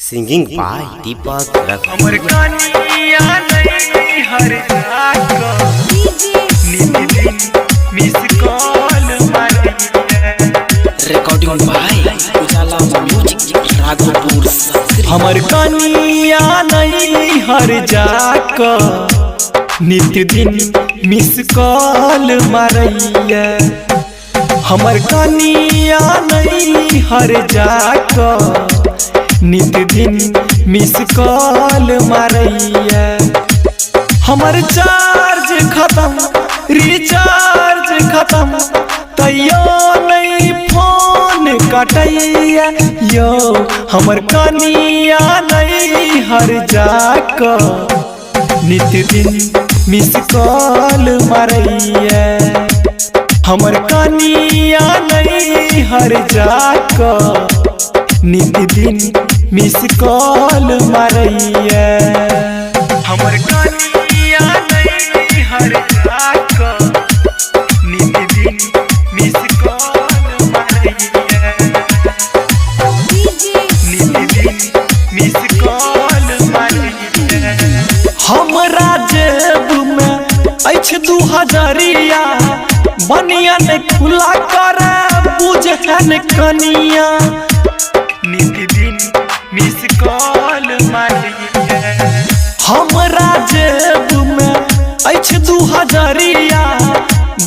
Singing by दीपक रख। हमर कनिया नहीं हर जाको नित दिन मिस कॉल मारिया। रिकॉर्डिंग बाय उजाला म्यूजिक राघोपुर। हमर कनिया नहीं हर जाको नित दिन मिस कॉल मारिया। हमर कनिया नहीं हर जाको नित दिन मिस कॉल मारिया। हमर चार्ज खत्म रिचार्ज खत्म तैयो नहीं फोन कटैया। यो हमर कनिया नहीं हर जाको नित दिन मिस कॉल मारिया। हमर कनिया नहीं हर जाको नित दिन मिस कॉल मारिया। हमर कनिया नहीं हर जाको नित दिन मिस कॉल मारिया। नित दिन मिस कॉल मारिया। हमरा जेब में अछि 2000 बनिया ने खुला कर बुझन कनिया। नित दिन मिस कॉल मारिया। हमरा जेब में अछि 2000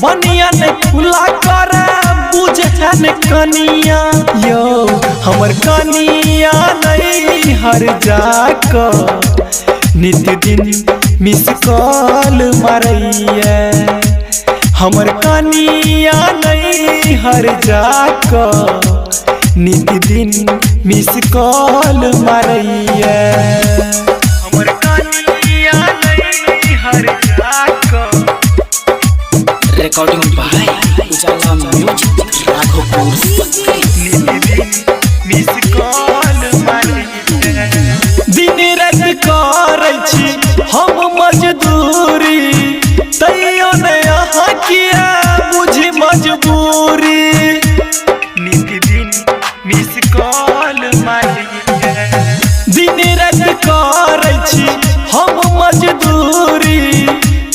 बनिया ने खुला कर बुझन कनिया। यो हमर कनिया नहीं हर जाको नित दिन मिस कॉल मारिया। हमर कनिया नहीं हर जाको नित दिन मिस कॉल मारिया। हमर कनिया नहीं हर जाको। रिकॉर्डिंग बाय उजाला म्यूजिक राघोपुर। नित दिन मिस कॉल मारिया। दिन रात करै छी हम मजदूरी तैयो नहीं यहाँ किया बुझी मजबूरी। नित दिन मिस कॉल मारिया। दिन रात करै छी हम मजदूरी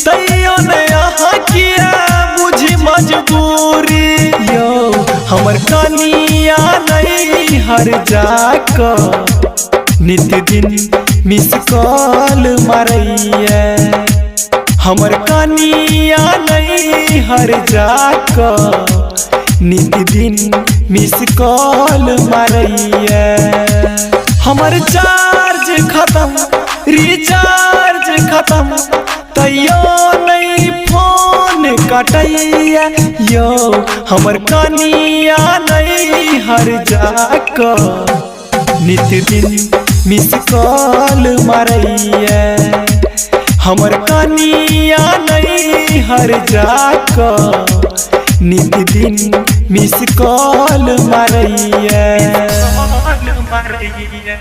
तैयो नहीं यहाँ किया बुझी मजबूरी। यो हमर कनिया नहीं हर जाको नित दिन मिस कॉल मारिया। हमर कनिया नहीं हर जाको नित दिन मिस कॉल मारिया। हमर चार्ज खत्म रिचार्ज खत्म तैयो नहीं फोन कटैया। यो हमर कनिया नहीं हर जाको नित दिन मिस कॉल मारिया। हमर कनिया नहीं हर जाको नित दिन मिस कॉल मारिया।